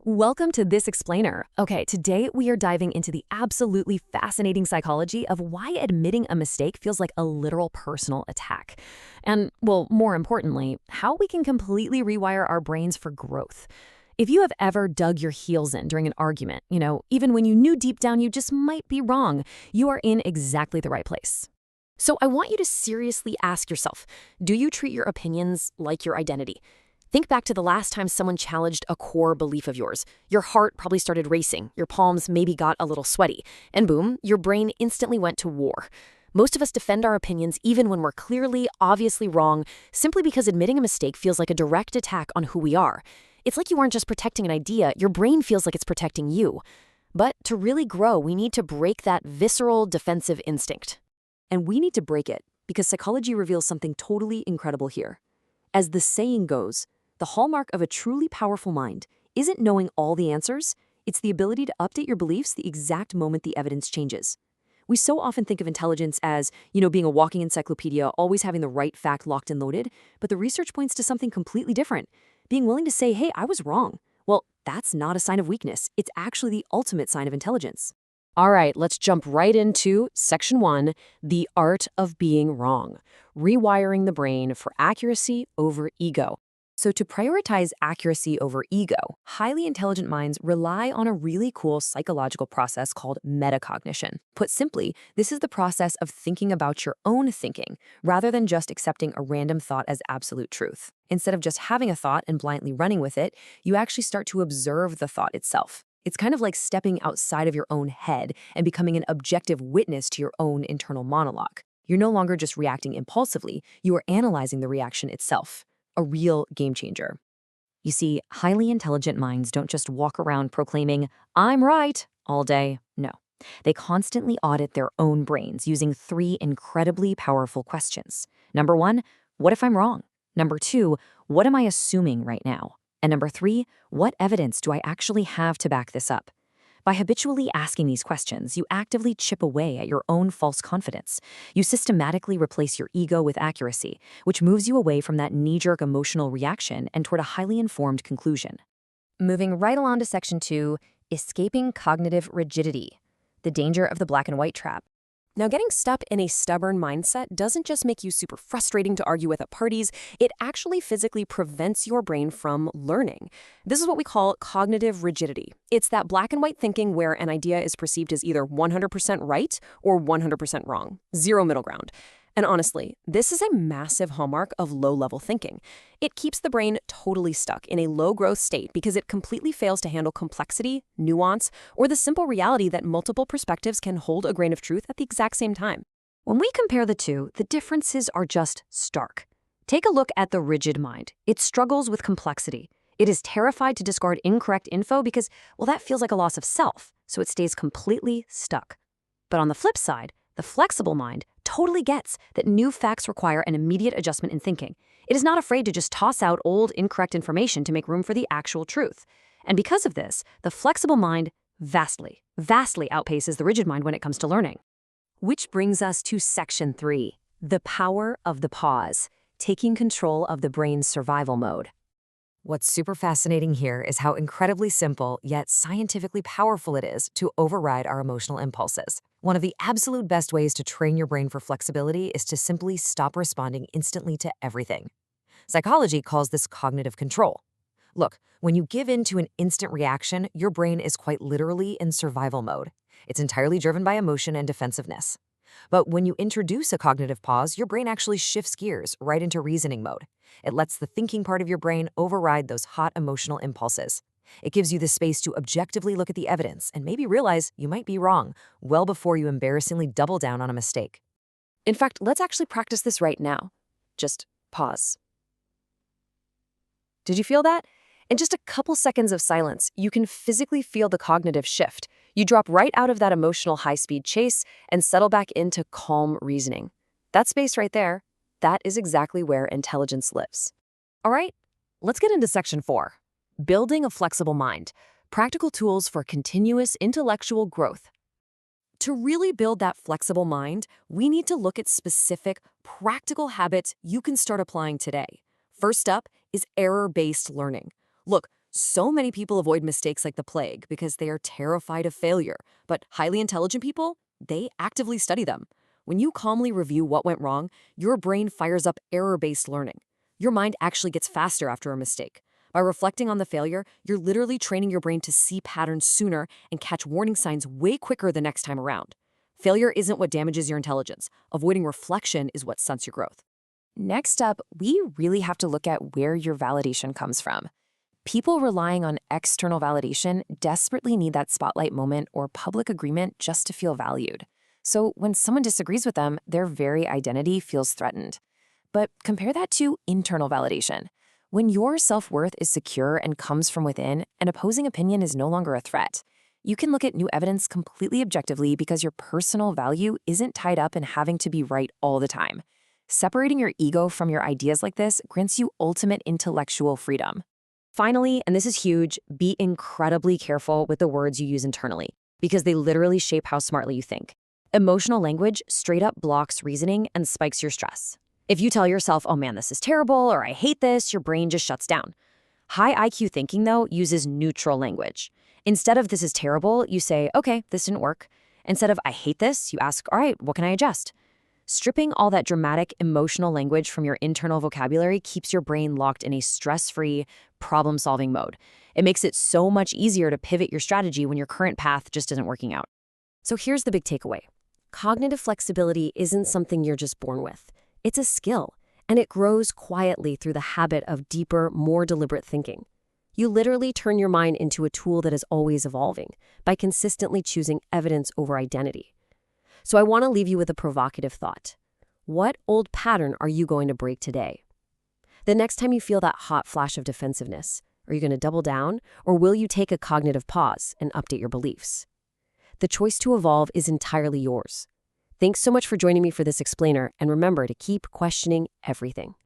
Welcome to This Explainer. Okay, today we are diving into the absolutely fascinating psychology of why admitting a mistake feels like a literal personal attack. And, well, more importantly, how we can completely rewire our brains for growth. If you have ever dug your heels in during an argument, even when you knew deep down you just might be wrong, you are in exactly the right place. So I want you to seriously ask yourself, do you treat your opinions like your identity? Think back to the last time someone challenged a core belief of yours. Your heart probably started racing, your palms maybe got a little sweaty, and boom, your brain instantly went to war. Most of us defend our opinions even when we're clearly, obviously wrong, simply because admitting a mistake feels like a direct attack on who we are. It's like you aren't just protecting an idea, your brain feels like it's protecting you. But to really grow, we need to break that visceral defensive instinct. And we need to break it because psychology reveals something totally incredible here. As the saying goes, the hallmark of a truly powerful mind isn't knowing all the answers, it's the ability to update your beliefs the exact moment the evidence changes. We so often think of intelligence as, being a walking encyclopedia, always having the right fact locked and loaded, but the research points to something completely different. Being willing to say, hey, I was wrong. Well, that's not a sign of weakness. It's actually the ultimate sign of intelligence. All right, let's jump right into Section 1, the art of being wrong, rewiring the brain for accuracy over ego. So to prioritize accuracy over ego, highly intelligent minds rely on a really cool psychological process called metacognition. Put simply, this is the process of thinking about your own thinking, rather than just accepting a random thought as absolute truth. Instead of just having a thought and blindly running with it, you actually start to observe the thought itself. It's kind of like stepping outside of your own head and becoming an objective witness to your own internal monologue. You're no longer just reacting impulsively, you are analyzing the reaction itself. A real game changer. You see, highly intelligent minds don't just walk around proclaiming, I'm right, all day. No. They constantly audit their own brains using 3 incredibly powerful questions. Number 1, what if I'm wrong? Number 2, what am I assuming right now? And number 3, what evidence do I actually have to back this up? By habitually asking these questions, you actively chip away at your own false confidence. You systematically replace your ego with accuracy, which moves you away from that knee-jerk emotional reaction and toward a highly informed conclusion. Moving right along to Section 2, escaping cognitive rigidity, the danger of the black and white trap. Now, getting stuck in a stubborn mindset doesn't just make you super frustrating to argue with at parties, it actually physically prevents your brain from learning. This is what we call cognitive rigidity. It's that black and white thinking where an idea is perceived as either 100% right or 100% wrong. Zero middle ground. And honestly, this is a massive hallmark of low-level thinking. It keeps the brain totally stuck in a low-growth state because it completely fails to handle complexity, nuance, or the simple reality that multiple perspectives can hold a grain of truth at the exact same time. When we compare the two, the differences are just stark. Take a look at the rigid mind. It struggles with complexity. It is terrified to discard incorrect info because, that feels like a loss of self, so it stays completely stuck. But on the flip side, the flexible mind totally gets that new facts require an immediate adjustment in thinking. It is not afraid to just toss out old, incorrect information to make room for the actual truth. And because of this, the flexible mind vastly outpaces the rigid mind when it comes to learning. Which brings us to Section 3, the power of the pause, taking control of the brain's survival mode. What's super fascinating here is how incredibly simple, yet scientifically powerful it is to override our emotional impulses. One of the absolute best ways to train your brain for flexibility is to simply stop responding instantly to everything. Psychology calls this cognitive control. Look, when you give in to an instant reaction, your brain is quite literally in survival mode. It's entirely driven by emotion and defensiveness. But when you introduce a cognitive pause, your brain actually shifts gears right into reasoning mode. It lets the thinking part of your brain override those hot emotional impulses. It gives you the space to objectively look at the evidence and maybe realize you might be wrong well before you embarrassingly double down on a mistake. In fact, let's actually practice this right now. Just pause. Did you feel that? In just a couple seconds of silence, you can physically feel the cognitive shift. You drop right out of that emotional high-speed chase and settle back into calm reasoning. That space right there, that is exactly where intelligence lives. All right, let's get into Section 4. Building a flexible mind, practical tools for continuous intellectual growth. To really build that flexible mind, we need to look at specific, practical habits you can start applying today. First up is error-based learning. Look, So many people avoid mistakes like the plague because they are terrified of failure. But highly intelligent people, they actively study them. When you calmly review what went wrong, your brain fires up error-based learning. Your mind actually gets faster after a mistake. By reflecting on the failure, you're literally training your brain to see patterns sooner and catch warning signs way quicker the next time around. Failure isn't what damages your intelligence. Avoiding reflection is what stunts your growth. Next up, we really have to look at where your validation comes from. People relying on external validation desperately need that spotlight moment or public agreement just to feel valued. So when someone disagrees with them, their very identity feels threatened. But compare that to internal validation. When your self-worth is secure and comes from within, an opposing opinion is no longer a threat. You can look at new evidence completely objectively because your personal value isn't tied up in having to be right all the time. Separating your ego from your ideas like this grants you ultimate intellectual freedom. Finally, and this is huge, be incredibly careful with the words you use internally, because they literally shape how smartly you think. Emotional language straight up blocks reasoning and spikes your stress. If you tell yourself, oh man, this is terrible, or I hate this, your brain just shuts down. High IQ thinking, though, uses neutral language. Instead of this is terrible, you say, okay, this didn't work. Instead of I hate this, you ask, all right, what can I adjust? Stripping all that dramatic emotional language from your internal vocabulary keeps your brain locked in a stress-free, problem-solving mode. It makes it so much easier to pivot your strategy when your current path just isn't working out. So here's the big takeaway. Cognitive flexibility isn't something you're just born with. It's a skill, and it grows quietly through the habit of deeper, more deliberate thinking. You literally turn your mind into a tool that is always evolving by consistently choosing evidence over identity. So I want to leave you with a provocative thought. What old pattern are you going to break today? The next time you feel that hot flash of defensiveness, are you going to double down, or will you take a cognitive pause and update your beliefs? The choice to evolve is entirely yours. Thanks so much for joining me for this explainer, and remember to keep questioning everything.